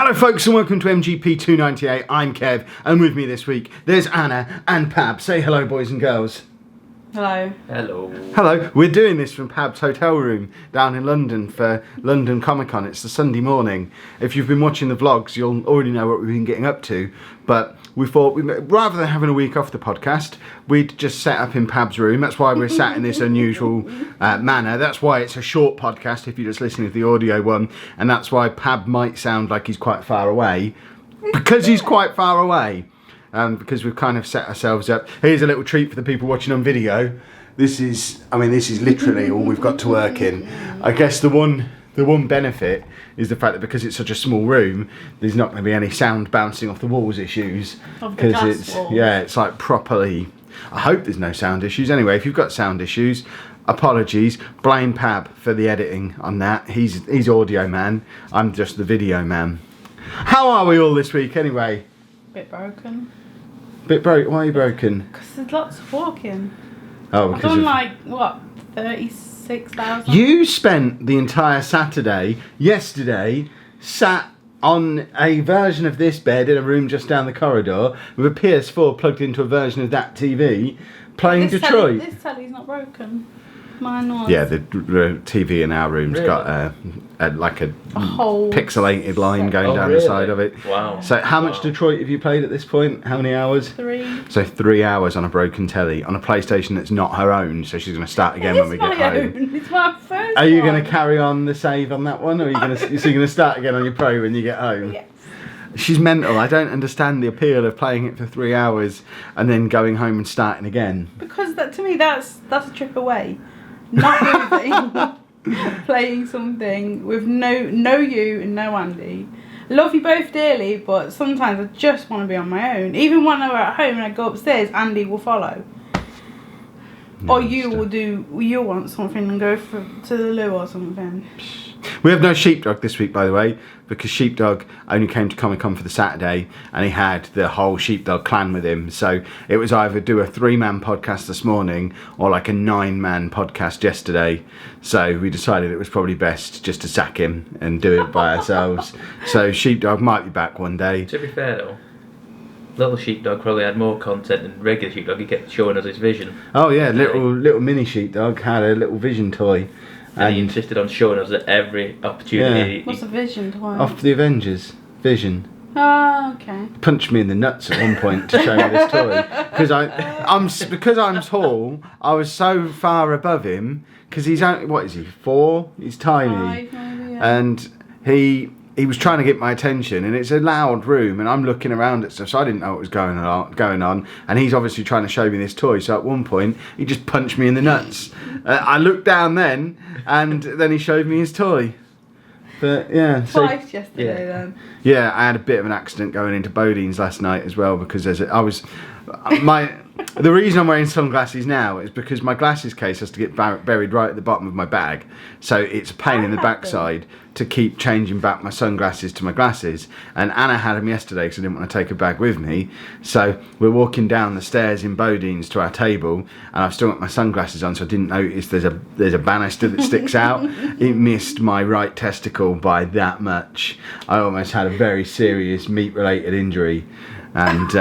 Hello folks and welcome to MGP298. I'm Kev and with me this week there's Anna and Pab. Say hello boys and girls. Hello. Hello. Hello. We're doing this from Pab's hotel room down in London for London Comic Con. It's the Sunday morning. If you've been watching the vlogs you'll already know what we've been getting up to, but we thought rather than having a week off the podcast we'd just set up in Pab's room. That's why we're sat in this unusual manner. That's why it's a short podcast if you're just listening to the audio one, and that's why Pab might sound like he's quite far away, because he's quite far away. Because we've kind of set ourselves up. Here's a little treat for the people watching on video. This is literally all we've got to work in. I guess the one benefit is the fact that because it's such a small room, there's not going to be any sound bouncing off the walls issues. Because it's like properly. I hope there's no sound issues. Anyway, if you've got sound issues, apologies. Blame Pab for the editing on that. He's audio man. I'm just the video man. How are we all this week anyway? Bit broken. Bit broke. Why are you broken? Because there's lots of walking. Oh, I've done 36,000. You spent the entire Saturday, yesterday, sat on a version of this bed in a room just down the corridor with a PS4 plugged into a version of that TV, playing Detroit. This telly's not broken. Mine was. Yeah, the TV in our room's got a whole pixelated line going down the side of it. Wow. So how much Detroit have you played at this point? How many hours? 3. So 3 hours on a broken telly, on a PlayStation that's not her own, so she's going to start again when we get home. It's my first Are you one. going to carry on the save on that one, or are you going to start again on your Pro when you get home? Yes. She's mental. I don't understand the appeal of playing it for 3 hours and then going home and starting again. Because to me that's a trip away. Not moving, playing something with no you and no Andy. Love you both dearly, but sometimes I just want to be on my own. Even when we're at home and I go upstairs, Andy will follow. No, or you'll want something and go to the loo or something. We have no Sheepdog this week, by the way, because Sheepdog only came to Comic Con for the Saturday and he had the whole Sheepdog clan with him. So it was either do a 3-man podcast this morning or like a 9-man podcast yesterday. So we decided it was probably best just to sack him and do it by ourselves. So Sheepdog might be back one day. To be fair though, little Sheepdog probably had more content than regular Sheepdog. He kept showing us his vision. Oh yeah, little mini Sheepdog had a little vision toy. And he insisted on showing us at every opportunity. Yeah. What's a vision toy? Off the Avengers Vision. Oh, okay. Punched me in the nuts at one point to show me this toy because I'm tall. I was so far above him because he's only, what is he, 4? He's tiny. 5 maybe, yeah. And he was trying to get my attention, and it's a loud room, and I'm looking around at stuff, so I didn't know what was going on. And he's obviously trying to show me this toy. So at one point, he just punched me in the nuts. I looked down then, and then he showed me his toy. But yeah, Twice yesterday then. Yeah, I had a bit of an accident going into Bodine's last night as well because the reason I'm wearing sunglasses now is because my glasses case has to get buried right at the bottom of my bag, so it's a pain in the backside to keep changing back my sunglasses to my glasses. And Anna had them yesterday because I didn't want to take a bag with me, so we're walking down the stairs in Bodine's to our table, and I've still got my sunglasses on, so I didn't notice there's a banister that sticks out. It missed my right testicle by that much. I almost had a very serious meat-related injury, and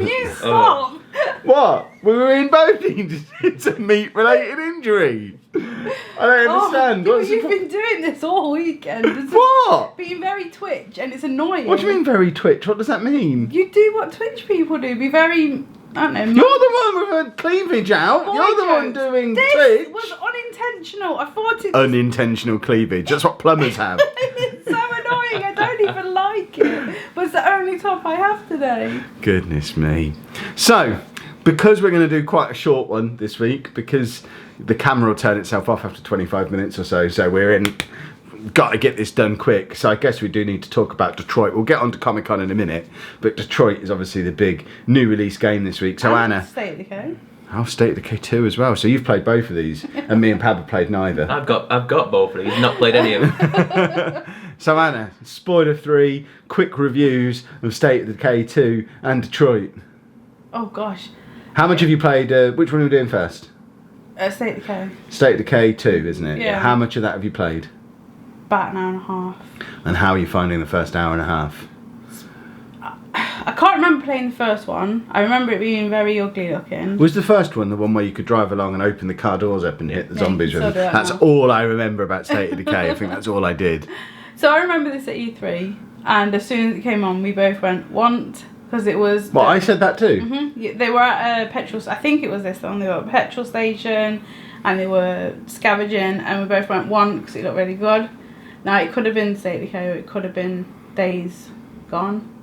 You stop! What? We were in Bodine's. It's a meat-related injury. I don't understand. You've been doing this all weekend. What? Being very twitch, and it's annoying. What do you mean very twitch? What does that mean? You do what twitch people do. Be very, I don't know. You're the one with a cleavage out. You're the one doing this twitch. Was unintentional. I thought it. Unintentional cleavage. That's what plumbers have. It's so annoying. I don't even like it. But it's the only top I have today. Goodness me. So, because we're going to do quite a short one this week, because the camera will turn itself off after 25 minutes or so, got to get this done quick. So I guess we do need to talk about Detroit. We'll get on to Comic Con in a minute, but Detroit is obviously the big new release game this week. So Anna, State of Decay. I'll State of Decay 2 as well. So you've played both of these, and me and Pab have played neither. I've got both of these. Not played any of them. So Anna, spoiler 3, quick reviews of State of Decay 2 and Detroit. Oh gosh. How much have you played? Which one are we doing first? State of Decay. State of Decay 2, isn't it? Yeah. How much of that have you played? About an hour and a half. And how are you finding the first hour and a half? I can't remember playing the first one. I remember it being very ugly looking. Was the first one the one where you could drive along and open the car doors up and hit the zombies with them? That's all I remember about State of Decay. I think that's all I did. So I remember this at E3, and as soon as it came on, we both went, want, because it was... Well, I said that too. Mm-hmm. They were at a petrol... I think it was this one. They were at a petrol station, and they were scavenging, and we both went, want, because it looked really good. Now, it could have been State of Decay, or it could have been Days Gone.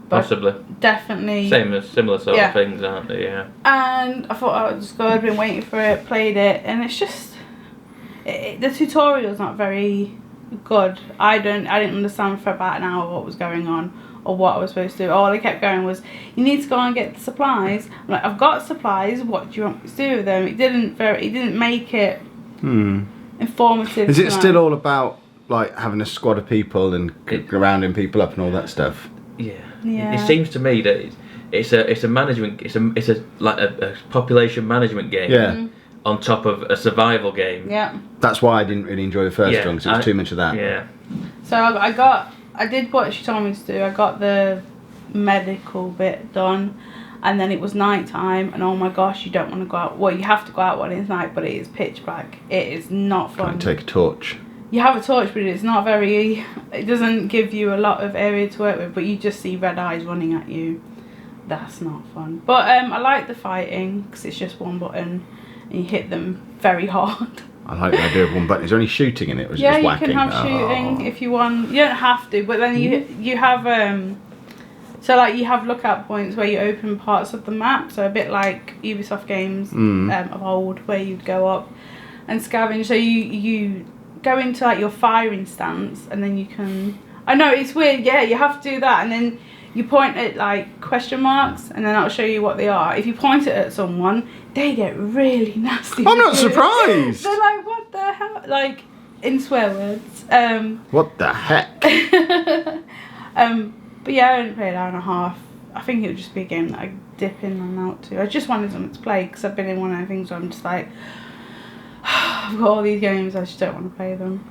But possibly. Definitely. Similar sort of things, aren't they? Yeah. And I thought, oh, it's good. I've been waiting for it, played it, and it's just... the tutorial's not very good. I didn't understand for about an hour what was going on or what I was supposed to do. All I kept going was, you need to go and get the supplies. I'm like, I've got supplies, what do you want me to do with them? It didn't make it informative. Is it still all about like having a squad of people and rounding people up and all that stuff? Yeah. Yeah. It seems to me that it's a management, it's a population management game. Yeah. On top of a survival game. Yeah. That's why I didn't really enjoy the first one, because it was too much of that. Yeah. So I did what she told me to do. I got the medical bit done, and then it was night time, and oh my gosh, you don't want to go out. Well, you have to go out when it's night, but it is pitch black. It is not fun. Can't take a torch. You have a torch, but it's not very... It doesn't give you a lot of area to work with, but you just see red eyes running at you. That's not fun. But I like the fighting, because it's just one button, and you hit them very hard. I like the idea of one button. Is there any shooting in it? Or is it just whacking? You can have shooting if you want. You don't have to, but then you have... So like you have lookout points where you open parts of the map, so a bit like Ubisoft games of old, where you'd go up and scavenge. So you go into like your firing stance, and then you can... I know, it's weird, yeah, you have to do that, and then you point at like question marks, and then that'll show you what they are. If you point it at someone, they get really nasty. I'm not surprised! They're like, what the hell? Like, in swear words. What the heck? But yeah, I only played an hour and a half. I think it would just be a game that I dip in and out to. I just wanted something to play, because I've been in one of the things where I'm just like, I've got all these games, I just don't want to play them.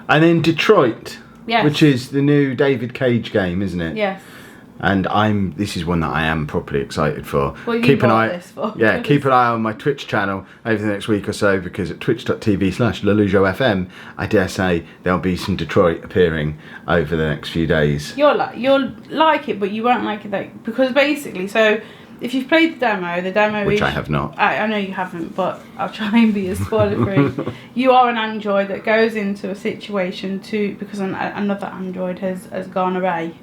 And then Detroit, yes. Which is the new David Cage game, isn't it? Yes. And this is one that I am properly excited for. Well, keep an eye on my Twitch channel over the next week or so, because at twitch.tv/LaLujoFM, I dare say there'll be some Detroit appearing over the next few days. You'll like it, but you won't like it because basically, so if you've played the demo which I have not. I know you haven't, but I'll try and be as spoiler free. You are an android that goes into a situation because another android has gone away.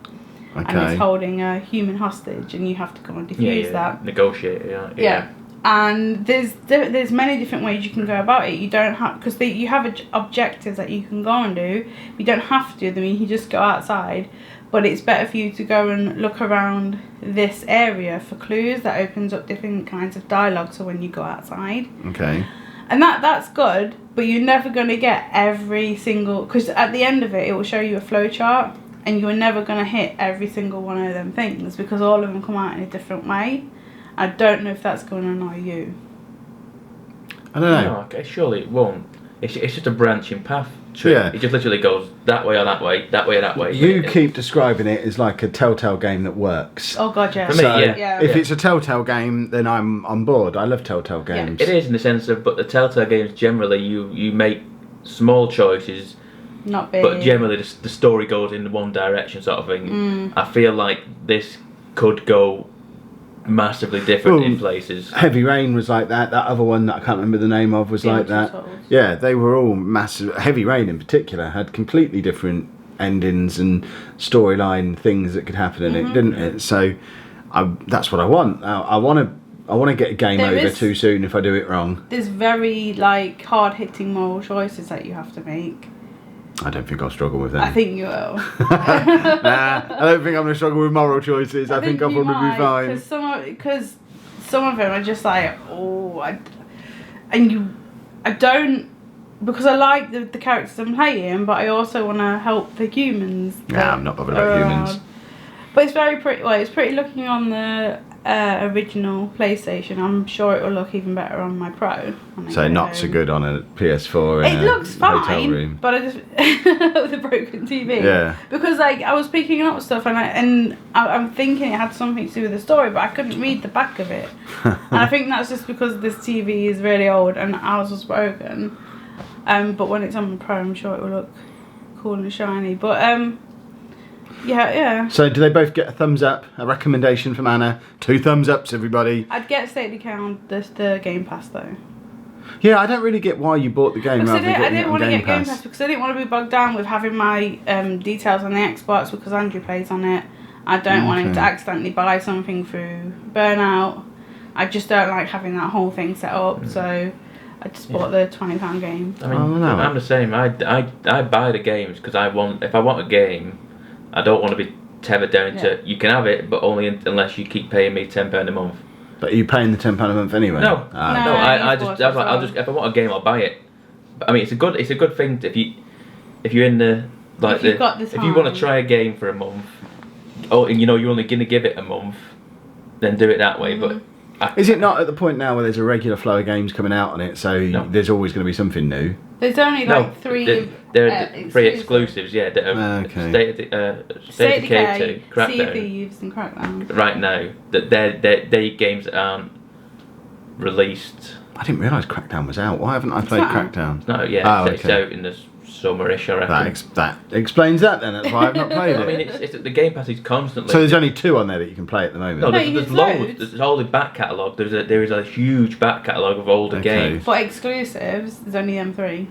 Okay. And it's holding a human hostage, and you have to come and defuse that. Negotiate, yeah. And there's many different ways you can go about it. You don't have, because you have objectives that you can go and do. You don't have to do them. You can just go outside. But it's better for you to go and look around this area for clues. That opens up different kinds of dialogue. So when you go outside. Okay. And that's good, but you're never going to get every single, because at the end of it, it will show you a flowchart. And you're never going to hit every single one of them things, because all of them come out in a different way. I don't know if that's going to annoy you. I don't know. No, okay, surely it won't. It's just a branching path. Yeah. It just literally goes that way or that way, that way or that way. You keep describing it as like a Telltale game that works. Oh god, yeah. For me, yeah. If it's a Telltale game, then I'm on board. I love Telltale games. It is in the sense of, but the Telltale games generally, you make small choices. Not big. But generally the story goes in one direction sort of thing. I feel like this could go massively different in places. Heavy Rain was like that. That other one that I can't remember the name of was like that. Yeah, they were all massive. Heavy Rain in particular had completely different endings and storyline things that could happen in it, didn't it? So that's what I want. I want to get a game over too soon if I do it wrong. There's very hard-hitting moral choices that you have to make. I don't think I'll struggle with them. I think you will. Nah, I don't think I'm going to struggle with moral choices. I think I'll probably be fine. Because some of them are just like, because I like the characters I'm playing, but I also want to help the humans. Yeah, I'm not bothered about humans. But it's very pretty. Well, it's pretty looking on the original PlayStation, I'm sure it will look even better on my Pro. when I So get not home. so good on a PS4 in It a looks hotel fine, room. but I just with a broken TV. Yeah. Because like I was picking up stuff and I'm thinking it had something to do with the story, but I couldn't read the back of it. And I think that's just because this TV is really old and ours was broken. But when it's on my Pro, I'm sure it will look cool and shiny. But yeah. So do they both get a thumbs up? A recommendation from Anna? 2 thumbs ups, everybody. I'd get State of Decay on the Game Pass though. Yeah, I don't really get why you bought the game Because rather than I getting it didn't on want to Game get Game Pass. Pass because I didn't want to be bogged down with having my details on the Xbox because Andrew plays on it. I don't want him to Okay. accidentally buy something through Burnout. I just don't like having that whole thing set up, so I just bought the £20 game. I mean, Oh, no. I'm the same. I buy the games because if I want a game, I don't want to be tethered down to you can have it, but only unless you keep paying me £10 a month. But are you paying the £10 a month anyway? No, No. I you just bought I was it like, as I'll well. just if I want a game, I'll buy it. But, I mean, it's a good thing if you're in the like If you've got the if you want time. to try a game for a month, and you know you're only gonna give it a month, then do it that way. Mm-hmm. But Is it not at the point now where there's a regular flow of games coming out on it, so No. there's always going to be something new? There's only like 3 they're 3 exclusives, yeah. That are Okay. State of Decay 2, Sea of Crackdown. Thieves and Crackdown. Right now, that they're games that aren't released. I didn't realise Crackdown was out. Why haven't I played not out. Crackdown? No, yeah, Oh, it's okay. out in the summerish, I reckon. That explains that then. That's why I've not played I mean, it. it's the Game Pass is constantly. So there's only 2 on there that you can play at the moment. No, No, there's there's loads. loads. There's all the back catalogue. There is a huge back catalogue of older Okay. games. For exclusives, there's only them 3.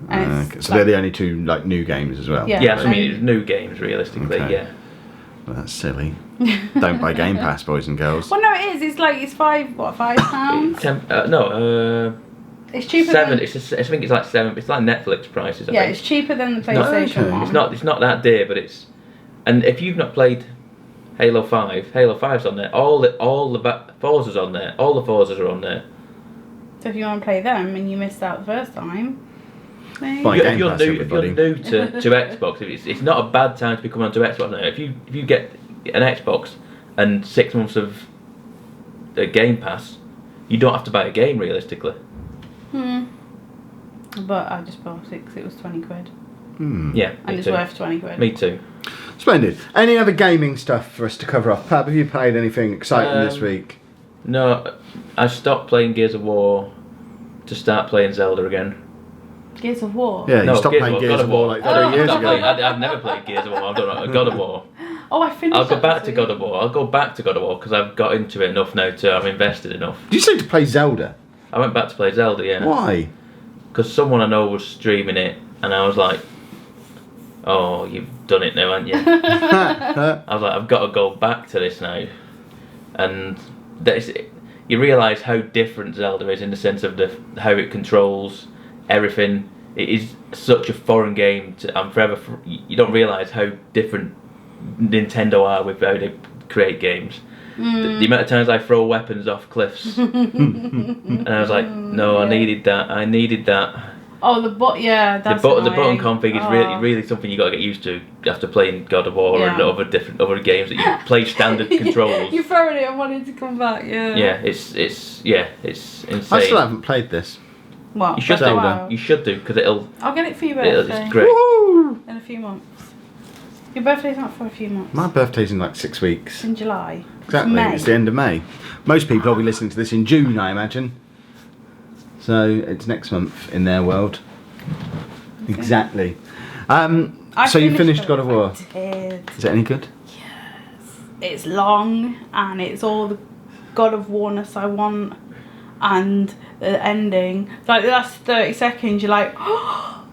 And it's Okay, so they're the only 2 like new games as well. Yeah. Yeah, so I and- mean, it's new games realistically. Okay. Yeah. Well, that's silly. Don't buy Game Pass, boys and girls. Well, no, it is. It's like it's £5. It's cheaper. 7. Than, I think it's like 7. It's like Netflix prices. I yeah, think. it's cheaper than the not- PlayStation okay. one. It's not that dear, but it's. And if you've not played Halo 5, Halo 5's on there. All the Forza's on there. All the Forzas are on there. So if you want to play them and you missed out the first time, maybe. Buy If Game you're Pass, new everybody. to Xbox, it's not a bad time to be coming onto Xbox now. If you get an Xbox and 6 months of the Game Pass, you don't have to buy a game realistically. But I just bought it because it was £20, Yeah, and me it's too. worth £20. Me too. Splendid. Any other gaming stuff for us to cover off? Pab, have you played anything exciting this week? No, I stopped playing Gears of War to start playing Zelda again. Gears of War. Yeah, No, you stopped playing God Gears of War like 3 I've years stopped playing- ago. I've never played Gears of War. I've done God of War. Oh, I finished. I'll go that back this to week. God of War. I'll go back to God of War because I've got into it enough now to I've invested enough. Did you say to play Zelda? I went back to play Zelda, yeah. Why? Because someone I know was streaming it, and I was like, "Oh, you've done it now, haven't you?" I was like, "I've got to go back to this now," and you realise how different Zelda is in the sense of how it controls everything. It is such a foreign game. I'm forever. You don't realise how different Nintendo are with how they create games. The amount of times I throw weapons off cliffs, and I was like, "No, I needed that. I needed that." Oh, the that's The button annoying. config is really something you got to get used to after playing God of War and other games that you play standard controls. You're throwing it and wanting to come back, yeah. Yeah, it's insane. I still haven't played this. What? You should Breath of the do. Wild? You should do because it'll. I'll get it for your birthday. It's great. Woo! In a few months. Your birthday's not for a few months. My birthday's in like 6 weeks. It's in July. Exactly, May. it's the end of May. Most people will be listening to this in June, I imagine. So it's next month in their world. Okay. Exactly. I So you finished God of War? I did. Is it any good? It's long and it's all the God of Warness I want, and the ending. Like the last 30 seconds, you're like, oh,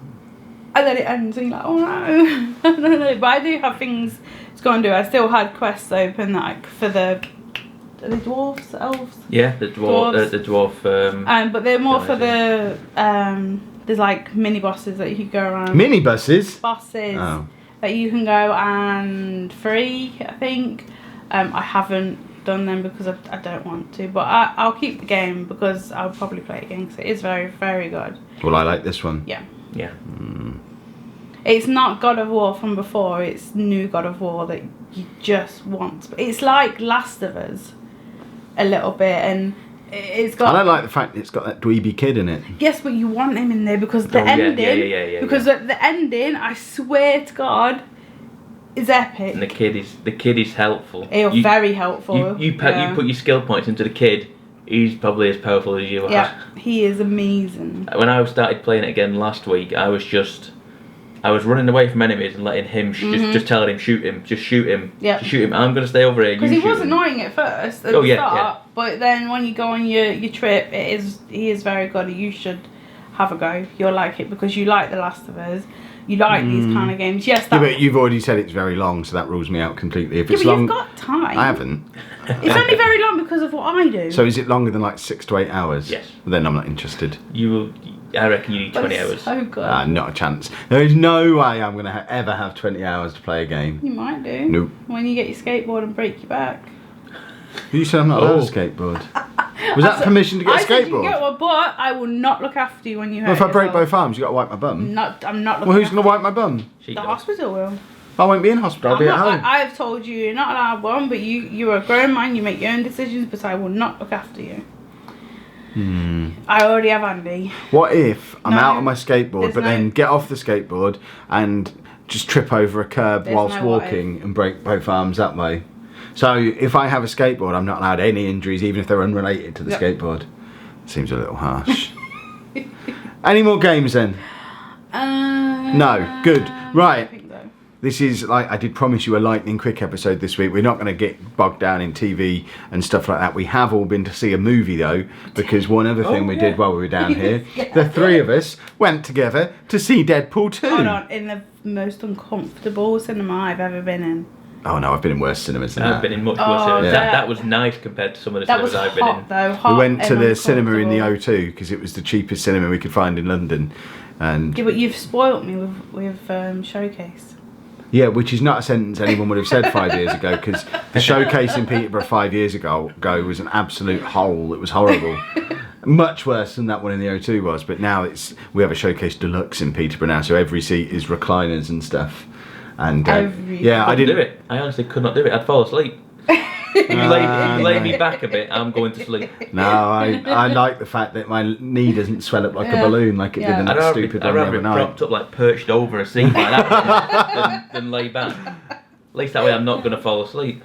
and then it ends, and you're like, oh no, no. But I do have things to go and do. I still had quests open like for the dwarves, elves. Yeah, the dwarf. The dwarf. But they're more for guys, the there's like mini bosses that you could go around. Mini buses? Bosses Oh. that you can go and free, I think. I haven't done them because I don't want to, but I'll keep the game because I'll probably play it again because it is very, very good. Well, I like this one. Yeah. Yeah. It's not God of War from before, it's new God of War that you just want. It's like Last of Us, a little bit, and it's got. I don't like the fact that it's got that dweeby kid in it. Yes, but you want him in there because the ending. The ending, I swear to God, is epic. And the kid is helpful. He's very helpful. You put your skill points into the kid. He's probably as powerful as you are. Yeah, he is amazing. When I started playing it again last week, I was running away from enemies and letting him just telling him shoot him. Yeah. Just shoot him. I'm gonna stay over here. Because he was annoying at first at the start, yeah. but then when you go on your trip, he is very good. You should have a go. You'll like it because you like The Last of Us. You like these kind of games. Yes, but you've already said it's very long, so that rules me out completely. If it's but long, you've got time. I haven't. It's only very long because of what I do. So is it longer than like 6 to 8 hours? Yes. Well, then I'm not interested. I reckon you need 20 hours. So good. Not a chance. There is no way I'm going to ever have 20 hours to play a game. You might do. Nope. When you get your skateboard and break your back. You said I'm not allowed a skateboard. Was that permission to get a skateboard? Said you can get one, but I will not look after you when you hurt Well, if I break yourself. both arms, you got to wipe my bum. I'm not looking Well, who's going to wipe my bum? The hospital will. I won't be in hospital. I'll be at home. I have told you you're not allowed one, but you're a grown man. You make your own decisions, but I will not look after you. I already have Andy. What if I'm No, out on my skateboard, there's but then get off the skateboard and just trip over a curb There's whilst no what walking and break both arms that way? So if I have a skateboard, I'm not allowed any injuries, even if they're unrelated to the skateboard. Seems a little harsh. Any more games then? No. Good. Right. I think so. This is, like, I did promise you a lightning quick episode this week. We're not going to get bogged down in TV and stuff like that. We have all been to see a movie though, because one other thing we did while we were down here, the three of us went together to see Deadpool 2. Hold on, in the most uncomfortable cinema I've ever been in. Oh no, I've been in worse cinemas than that. I've been in much worse cinemas. yeah. That was nice compared to some of the That cinemas was I've been hot in. though. Hot We went to and the cinema in the uncomfortable. O2 because it was the cheapest cinema we could find in London. And Yeah, but you've spoilt me with Showcase. yeah, which is not a sentence anyone would have said 5 years ago, because the Showcase in Peterborough 5 years ago was an absolute hole. It was horrible. Much worse than that one in the O2 was, but now we have a Showcase Deluxe in Peterborough now, so every seat is recliners and stuff. And yeah, I didn't do it. I honestly could not do it. I'd fall asleep. If you lay me back a bit, I'm going to sleep. No, I like the fact that my knee doesn't swell up like a balloon like it did in that stupid one I'd the rather other it night. propped up, like perched over a seat like that than lay back. At least that way I'm not going to fall asleep.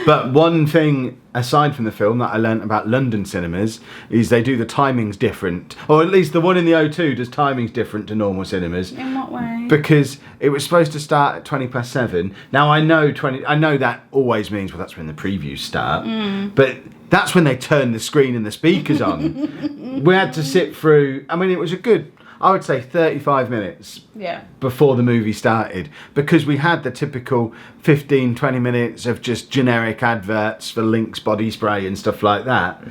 But one thing, aside from the film, that I learnt about London cinemas is they do the timings different. Or at least the one in the O2 does timings different to normal cinemas. In what way? Because it was supposed to start at 7:20. Now I know that always means, well, that's when the previews start. But that's when they turn the screen and the speakers on. We had to sit through, I mean, it was a good, I would say 35 minutes before the movie started, because we had the typical 15-20 minutes of just generic adverts for Lynx body spray and stuff like that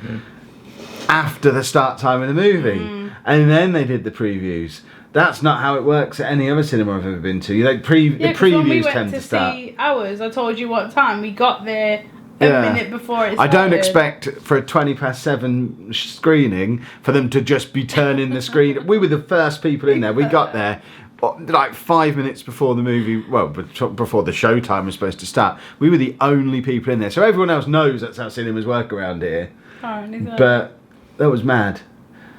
after the start time of the movie. And then they did the previews. That's not how it works at any other cinema I've ever been to. The previews when we went tend to start. See ours, I told you what time. We got there a minute before it started. I don't expect for a 7:20 screening for them to just be turning the screen. We were the first people in there. We got there like 5 minutes before the movie, well, before the show time was supposed to start. We were the only people in there. So everyone else knows that's how cinemas work around here. But that was mad.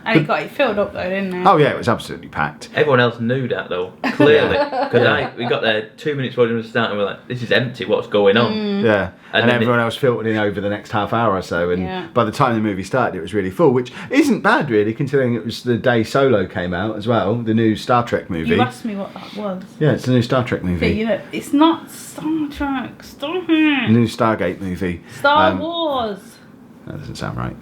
And it got it filled up though, didn't it? Oh yeah, it was absolutely packed. Everyone else knew that though, clearly. Because we got there 2 minutes before the start and we were like, this is empty, what's going on? Yeah, and then everyone else filtered in over the next half hour or so, and by the time the movie started it was really full, which isn't bad really, considering it was the day Solo came out as well, the new Star Trek movie. You asked me what that was. Yeah, it's the new Star Trek movie. Yeah, you know, it's not Star Trek, stop it. New Stargate movie. Star Wars. That doesn't sound right.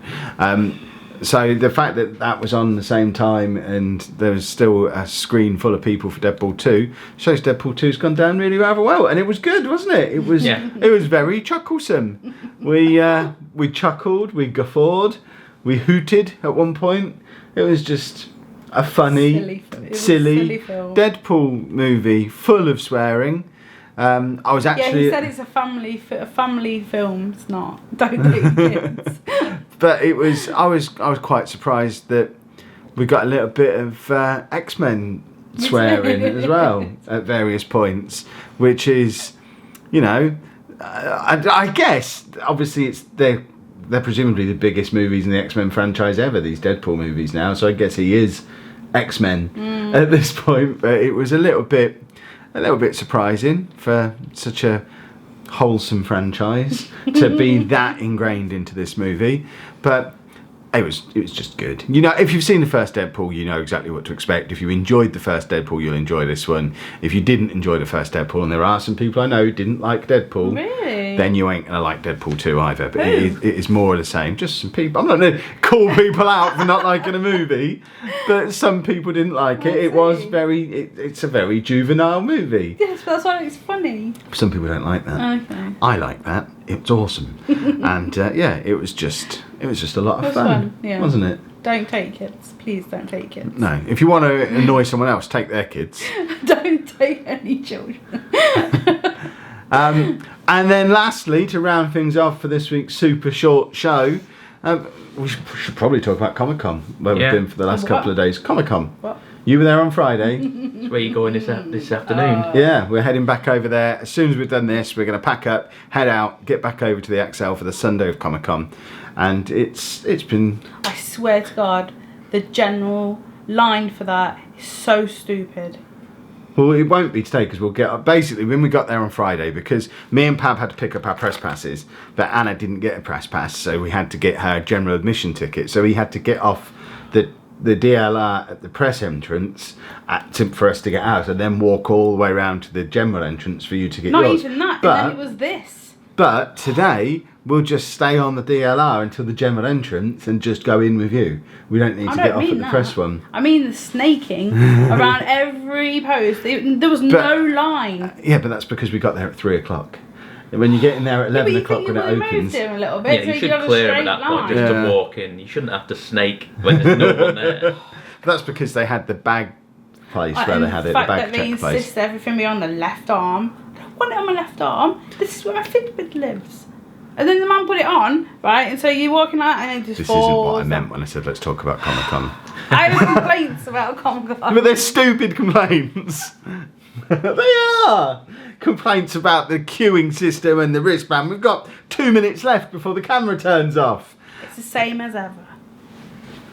So the fact that that was on the same time and there was still a screen full of people for Deadpool 2 shows Deadpool 2's gone down really rather well, and it was good, wasn't it? It was It was very chucklesome. We chuckled, we guffawed, we hooted at one point. It was just a funny, silly film. Deadpool movie full of swearing. I was actually he said it's a family film. It's not. Don't take kids. But it was. I was quite surprised that we got a little bit of X-Men swearing as well at various points, which is, you know, I guess obviously it's they're presumably the biggest movies in the X-Men franchise ever, these Deadpool movies now, so I guess he is X-Men at this point, but it was a little bit surprising for such a wholesome franchise to be that ingrained into this movie, but it was just good. You know, if you've seen the first Deadpool, you know exactly what to expect. If you enjoyed the first Deadpool, you'll enjoy this one. If you didn't enjoy the first Deadpool, and there are some people I know who didn't like Deadpool, Really? then you ain't gonna like Deadpool 2 either. But it is more of the same. Just some people. I'm not gonna call people out for not liking a movie, but some people didn't like it. It was it's a very juvenile movie. Yes, but that's why it's funny. Some people don't like that. Okay. I like that. It's awesome. And it was just a lot of It was fun, fun, yeah. wasn't it? Don't take kids. Please don't take kids. No, if you want to annoy someone else, take their kids. Don't take any children. And then lastly, to round things off for this week's super short show, we should probably talk about Comic Con, where we've been for the last couple of days. Comic Con. What? You were there on Friday. That's where you going this afternoon. Yeah, we're heading back over there. As soon as we've done this, we're going to pack up, head out, get back over to the XL for the Sunday of Comic Con. And it's been... I swear to God, the general line for that is so stupid. Well, it won't be today because we'll get... Basically, when we got there on Friday, because me and Pab had to pick up our press passes, but Anna didn't get a press pass, so we had to get her general admission ticket. So we had to get off the DLR at the press entrance for us to get out, and then walk all the way around to the general entrance for you to get Not yours. even that, But, and then it was this. But today, we'll just stay on the DLR until the general entrance and just go in with you. We don't need to get off at the press one. I mean the snaking around every post. There was no line. Yeah, but that's because we got there at 3 o'clock. When you get in there at 11 o'clock when it opens... Him a little bit, Yeah, so you should have clear a them straight at that point line. just to walk in. You shouldn't have to snake when there's no one there. But that's because they had the bag place where And they had the it, the fact bag that they check place. insist everything be on the left arm. I don't want it on my left arm. This is where my Fitbit lives. And then the man put it on, right? And so you're walking like that and it just This falls. isn't what I meant when I said let's talk about Comic Con. I have complaints about Comic Con. But they're stupid complaints. They are! Complaints about the queuing system and the wristband. We've got 2 minutes left before the camera turns off. It's the same as ever.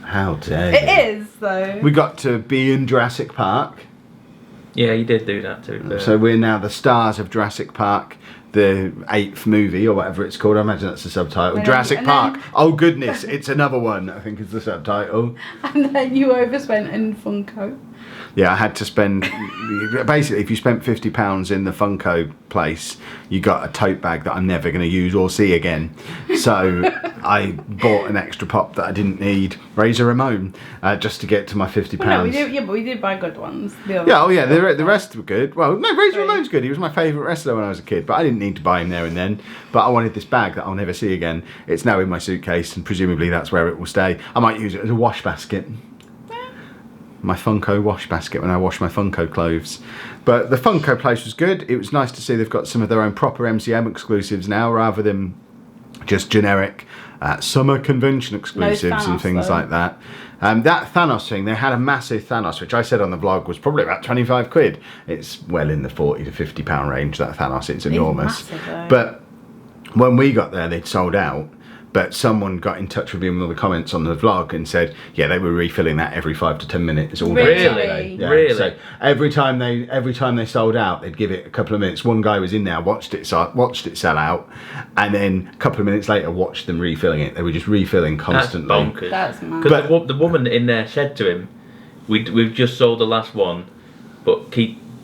How dare you. It is, though. We got to be in Jurassic Park. Yeah, you did do that too. So we're now the stars of Jurassic Park, the 8th movie, or whatever it's called. I imagine that's the subtitle. Jurassic Park. Oh goodness, it's another one, I think is the subtitle. And then you overspent in Funko. Yeah, I had to spend... Basically, if you spent £50 in the Funko place, you got a tote bag that I'm never going to use or see again. So I bought an extra pop that I didn't need, Razor Ramon, just to get to my £50. Well, no, but we did buy good ones. The rest were good. Well, no, Razor Ramon's good. He was my favourite wrestler when I was a kid, but I didn't need to buy him there and then. But I wanted this bag that I'll never see again. It's now in my suitcase, and presumably that's where it will stay. I might use it as a wash basket. My Funko wash basket when I wash my Funko clothes. But the Funko place was good. It was nice to see they've got some of their own proper MCM exclusives now, rather than just generic summer convention exclusives and things like that. That Thanos thing, they had a massive Thanos, which I said on the vlog was probably about 25 quid. It's well in the 40 to 50 pound range, that Thanos. It's enormous. Massive, but when we got there, they'd sold out. But someone got in touch with me in one of the comments on the vlog and said, yeah, they were refilling that every 5 to 10 minutes all day. Really? Yeah. Really? So every time they sold out, they'd give it a couple of minutes. One guy was in there, watched it sell out, and then a couple of minutes later watched them refilling it. They were just refilling constantly. That's bonkers. That's mad. Because the woman in there said to him, we've just sold the last one, but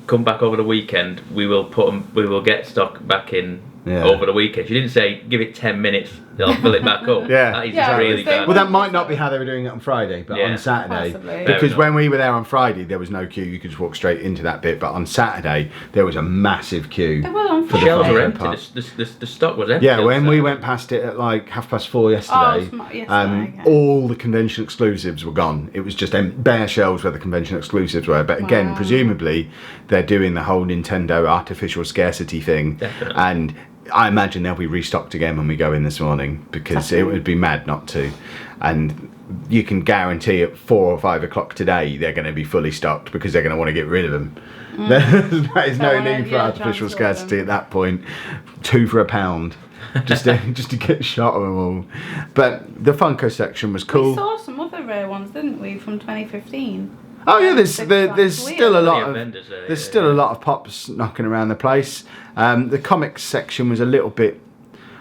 come back over the weekend. We will get stock back in over the weekend. She didn't say give it 10 minutes. They'll fill it back up. Yeah. That is just really bad. Well, that might not be how they were doing it on Friday, but on Saturday, Possibly. because when we were there on Friday, there was no queue. You could just walk straight into that bit. But on Saturday, there was a massive queue. There was on for the shelves Funko were empty. Park. The stock was empty. Yeah, when outside. we went past it at like 4:30 yesterday, Okay. all the convention exclusives were gone. It was just bare shelves where the convention exclusives were. But again, presumably, they're doing the whole Nintendo artificial scarcity thing. Definitely. And I imagine they'll be restocked again when we go in this morning, because it would be mad not to. And you can guarantee at 4 or 5 o'clock today they're going to be fully stocked, because they're going to want to get rid of them. There's no need for artificial scarcity at that point. 2 for £1. just to get a shot of them all. But the Funko section was cool. We saw some other rare ones, didn't we, from 2015? Oh yeah, there's still a lot of vendors there, there's still a lot of pops knocking around the place. The comics section was a little bit,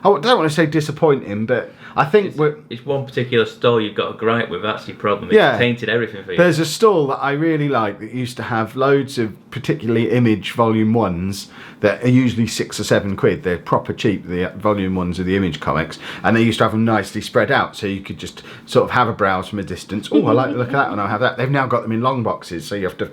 I don't want to say disappointing, but I think it's one particular store you've got a gripe with. That's your problem. Yeah. It's tainted everything for you. There's a stall that I really like that used to have loads of particularly Image Volume 1s that are usually £6 or £7. They're proper cheap, the Volume 1s of the Image comics, and they used to have them nicely spread out, so you could just sort of have a browse from a distance. Oh, I like the look of that one, I'll have that. They've now got them in long boxes, so you have to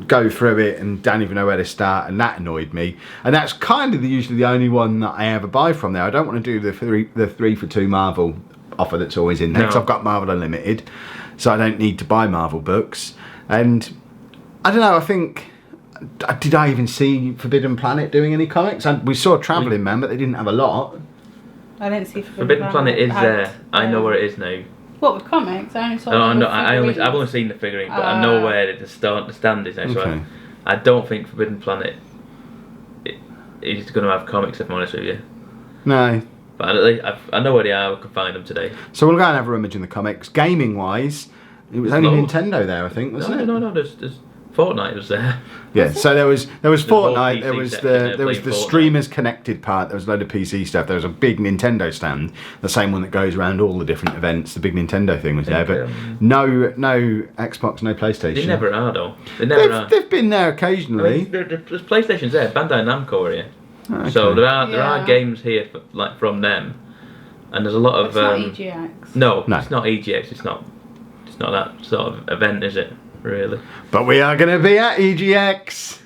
go through it and don't even know where to start, and that annoyed me. And that's kind of usually the only one that I ever buy from there. I don't want to do the 3 for 2 Marvel offer that's always in there, because I've got Marvel Unlimited, so I don't need to buy Marvel books. And I don't know, I think, did I even see Forbidden Planet doing any comics? And we saw Travelling Man, but they didn't have a lot. I didn't see Forbidden Planet is there. I know where it is now. What, with comics? I only saw I've only seen the figurine, but I know where the stand is now. Okay. So I don't think Forbidden Planet is going to have comics, if I'm honest with you. No. But I know where they are. I can find them today. So we'll go and have a rummage in the comics. Gaming wise, it was only Nintendo there, I think, wasn't it? No. There's Fortnite was there. Yeah, so there was Fortnite, there was section, the Fortnite. streamers connected part, there was a load of PC stuff, there was a big Nintendo stand, the same one that goes around all the different events, the big Nintendo thing was there, but no Xbox, no PlayStation. They never are though. They've been there occasionally. There's PlayStation's there, Bandai Namco are here. Okay. So there are games here from them, and there's a lot of. It's not EGX. No, it's not EGX. It's not that sort of event, is it? Really. But we are going to be at EGX.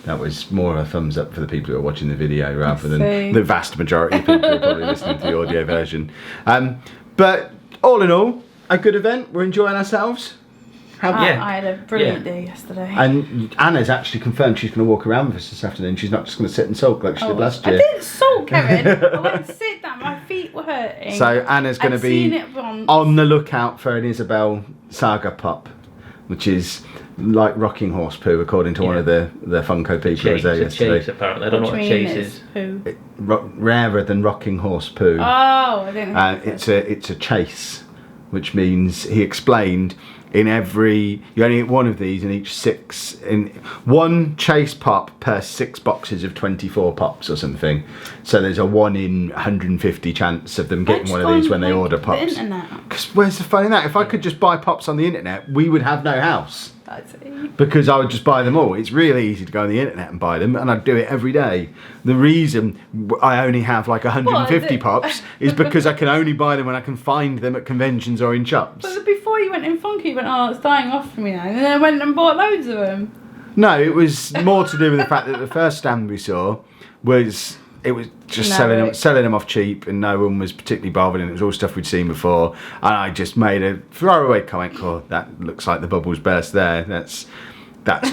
That was more of a thumbs up for the people who are watching the video rather than the vast majority of people who are probably listening to the audio version. But all in all, a good event. We're enjoying ourselves. I had a brilliant day yesterday. And Anna's actually confirmed she's going to walk around with us this afternoon. She's not just going to sit and sulk like she did last year. I didn't sulk, Kevin. I went to sit down. My feet were hurting. So Anna's going to be on the lookout for an Isabel Saga pop, which is like rocking horse poo, according to one of the Funko people who was there yesterday. Chase, apparently. I don't know what chase is. Rarer than rocking horse poo. Oh, I didn't know. It's a chase, which means, he explained, you only get one of these in each 6, in one chase pop per 6 boxes of 24 pops or something. So there's a 1 in 150 chance of them getting one of these when they order pops. Because where's the fun in that? If I could just buy pops on the internet, we would have no house. Because I would just buy them all. It's really easy to go on the internet and buy them, and I'd do it every day. The reason I only have like 150 pops is because I can only buy them when I can find them at conventions or in shops. But before you went in Funky, you went, oh, it's dying off for me now. And then I went and bought loads of them. No, it was more to do with the fact that the first stand we saw was just selling them off cheap, and no one was particularly bothered, and it was all stuff we'd seen before. And I just made a throwaway comment, that looks like the bubbles burst there. That's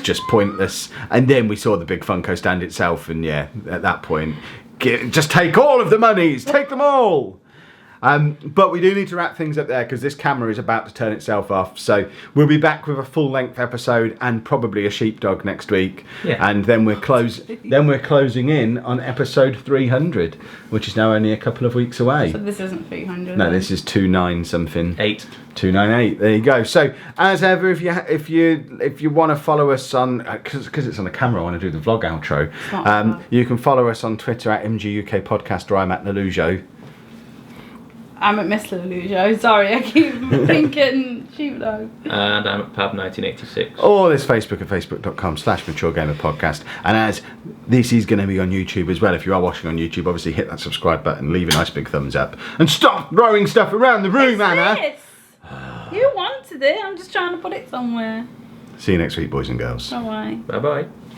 just pointless. And then we saw the big Funko stand itself, and yeah, at that point, just take all of the monies, take them all. But we do need to wrap things up there because this camera is about to turn itself off. So we'll be back with a full-length episode and probably a sheepdog next week. Yeah. And then we're closing in on episode 300, which is now only a couple of weeks away. So this isn't 300. No, this is 29 something. 298. There you go. So as ever, if you want to follow us on, because it's on the camera, I want to do the vlog outro. You can follow us on Twitter at MGUK Podcast, or I'm at Lelujo. I'm at Miss Lelujo. Sorry, I keep thinking sheepdog. And I'm at Pab1986. Or there's Facebook at facebook.com/MatureGamerPodcast. And as this is going to be on YouTube as well, if you are watching on YouTube, obviously hit that subscribe button, leave a nice big thumbs up, and stop throwing stuff around the room, Anna. You wanted it. I'm just trying to put it somewhere. See you next week, boys and girls. Bye-bye. Bye-bye.